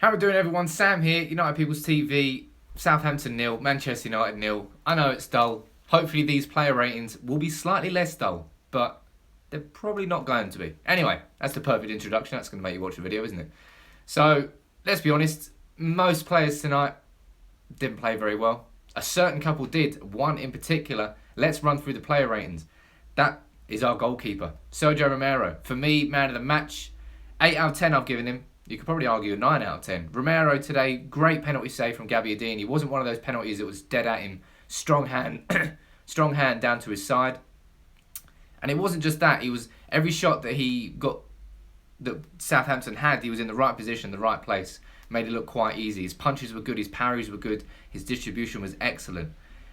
How we doing, everyone? Sam here, United People's TV. Southampton 0, Manchester United 0. I know it's dull. Hopefully these player ratings will be slightly less dull, but they're probably not going to be. Anyway, that's the perfect introduction. That's going to make you watch the video, isn't it? So, let's be honest. Most players tonight didn't play very well. A certain couple did. One in particular. Let's run through the player ratings. That is our goalkeeper, Sergio Romero. For me, man of the match. 8 out of 10 I've given him. You could probably argue a 9 out of 10. Romero today, great penalty save from Gabbiadini. Wasn't one of those penalties that was dead at him. Strong hand, strong hand down to his side. And it wasn't just that. He was every shot that he got, that Southampton had, he was in the right position, the right place. Made it look quite easy. His punches were good, his parries were good, his distribution was excellent.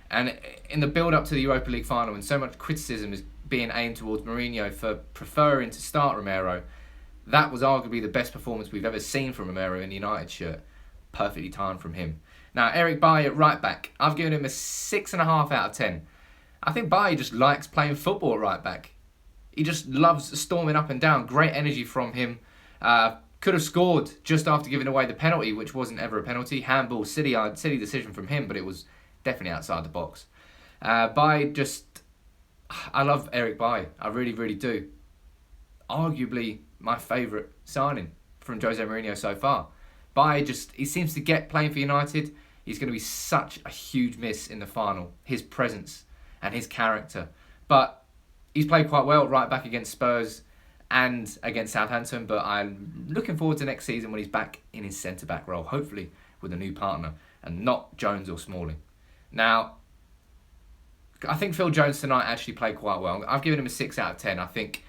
And in the build-up to the Europa League final, when so much criticism is being aimed towards Mourinho for preferring to start Romero, that was arguably the best performance we've ever seen from Romero in the United shirt. Perfectly timed from him. Now, Eric Bailly at right back. I've given him a 6.5 out of 10. I think Bailly just likes playing football at right back. He just loves storming up and down. Great energy from him. Could have scored just after giving away the penalty, which wasn't ever a penalty. Handball, silly decision from him, but it was definitely outside the box. Bailly just... I love Eric Bailly. I really, really do. Arguably my favourite signing from Jose Mourinho so far. Bailly he seems to get playing for United. He's going to be such a huge miss in the final. His presence and his character. But he's played quite well right back against Spurs and against Southampton. But I'm looking forward to next season when he's back in his centre-back role. Hopefully with a new partner and not Jones or Smalling. Now, I think Phil Jones tonight actually played quite well. I've given him a 6 out of 10. I think,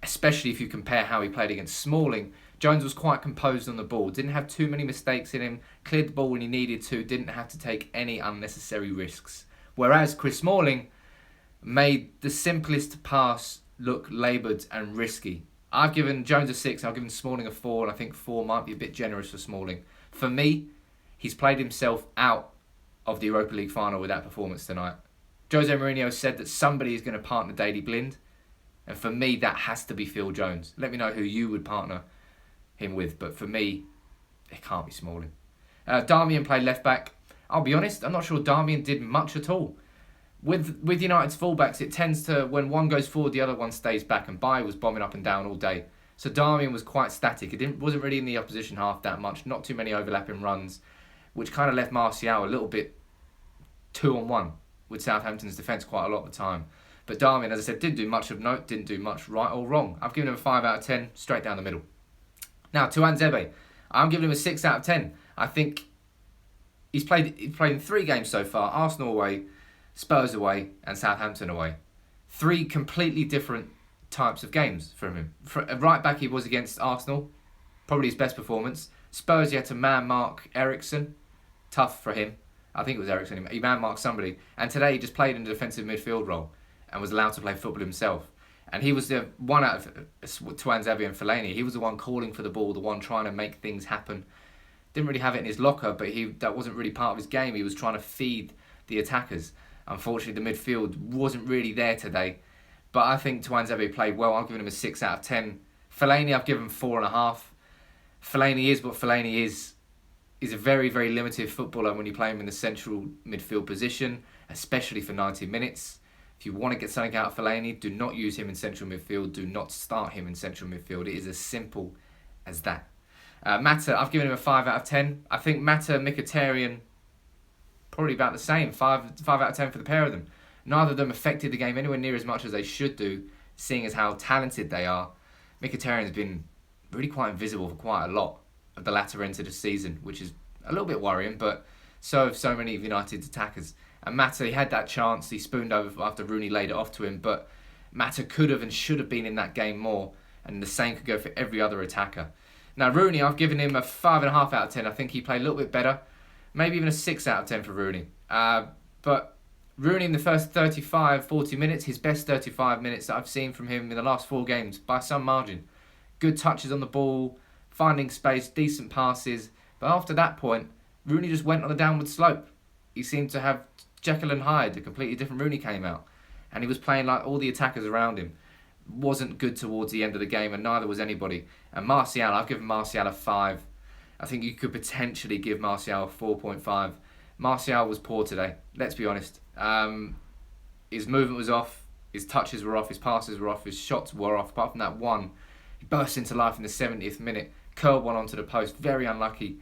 especially if you compare how he played against Smalling, Jones was quite composed on the ball, didn't have too many mistakes in him, cleared the ball when he needed to, didn't have to take any unnecessary risks. Whereas Chris Smalling made the simplest pass look laboured and risky. I've given Jones a 6, I've given Smalling a 4, and I think 4 might be a bit generous for Smalling. For me, he's played himself out of the Europa League final with that performance tonight. Jose Mourinho said that somebody is going to partner Daley Blind. And for me, that has to be Phil Jones. Let me know who you would partner him with. But for me, it can't be Smalling. Darmian played left back. I'll be honest, I'm not sure Darmian did much at all. With United's fullbacks, it tends to, when one goes forward, the other one stays back. And Bailly was bombing up and down all day. So Darmian was quite static. It wasn't really in the opposition half that much. Not too many overlapping runs, which kind of left Martial a little bit 2-on-1 with Southampton's defence quite a lot of the time. But Darmian, as I said, didn't do much of note, didn't do much right or wrong. I've given him a 5 out of 10, straight down the middle. Now, Tuanzebe, I'm giving him a 6 out of 10. I think he's played in 3 games so far. Arsenal away, Spurs away, and Southampton away. 3 completely different types of games from him. Right back he was against Arsenal, probably his best performance. Spurs, he had to man-mark Eriksen. Tough for him. I think it was Eriksen. He man-marked somebody. And today he just played in the defensive midfield role and was allowed to play football himself. And he was the one out of Tuanzebe and Fellaini. He was the one calling for the ball, the one trying to make things happen. Didn't really have it in his locker, but that wasn't really part of his game. He was trying to feed the attackers. Unfortunately, the midfield wasn't really there today. But I think Tuanzebe played well. I've given him a 6 out of 10. Fellaini, I've given 4.5. Fellaini is what Fellaini is. He's a very, very limited footballer when you play him in the central midfield position, especially for 90 minutes. If you want to get something out of Fellaini, do not use him in central midfield. Do not start him in central midfield. It is as simple as that. Mata, I've given him a 5 out of 10. I think Mata, Mkhitaryan, probably about the same. 5 out of 10 for the pair of them. Neither of them affected the game anywhere near as much as they should do, seeing as how talented they are. Mkhitaryan's been really quite invisible for quite a lot of the latter end of the season, which is a little bit worrying, but so have so many of United's attackers. And Mata, he had that chance, he spooned over after Rooney laid it off to him, but Mata could have and should have been in that game more, and the same could go for every other attacker. Now Rooney, I've given him a 5.5 out of 10. I think he played a little bit better, maybe even a 6 out of 10 for Rooney. But Rooney in the first 35, 40 minutes, his best 35 minutes that I've seen from him in the last 4 games, by some margin. Good touches on the ball, finding space, decent passes, but after that point, Rooney just went on a downward slope. He seemed to have Jekyll and Hyde, a completely different Rooney came out. And he was playing like all the attackers around him. Wasn't good towards the end of the game, and neither was anybody. And Martial, I've given Martial a 5. I think you could potentially give Martial a 4.5. Martial was poor today, let's be honest. His movement was off, his touches were off, his passes were off, his shots were off. Apart from that one, he burst into life in the 70th minute, curled one onto the post, very unlucky.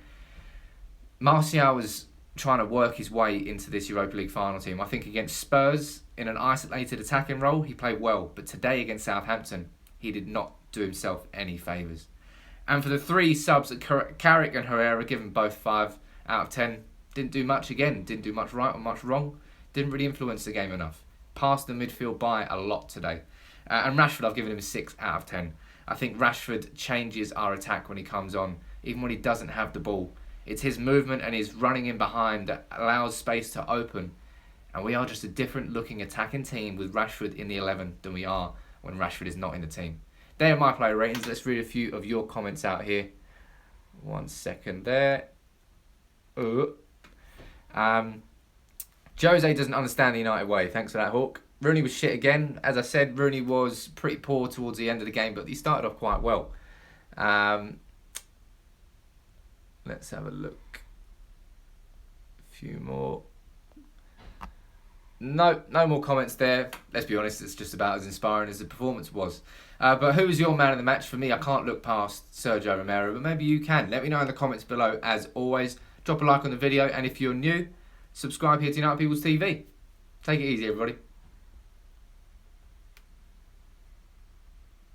Martial was trying to work his way into this Europa League final team. I think against Spurs, in an isolated attacking role, he played well. But today against Southampton, he did not do himself any favours. And for the 3 subs, Carrick and Herrera, given both 5 out of 10. Didn't do much again. Didn't do much right or much wrong. Didn't really influence the game enough. Passed the midfield by a lot today. And Rashford, I've given him a 6 out of 10. I think Rashford changes our attack when he comes on, even when he doesn't have the ball. It's his movement and his running in behind that allows space to open. And we are just a different looking attacking team with Rashford in the 11 than we are when Rashford is not in the team. They are my player ratings. Let's read a few of your comments out here. 1 second there. Jose doesn't understand the United way. Thanks for that, Hawk. Rooney was shit again. As I said, Rooney was pretty poor towards the end of the game, but he started off quite well. Let's have a look. A few more. No more comments there. Let's be honest, it's just about as inspiring as the performance was. But who was your man of the match? For me, I can't look past Sergio Romero, but maybe you can. Let me know in the comments below. As always, drop a like on the video, and if you're new, subscribe here to United People's TV. Take it easy, everybody.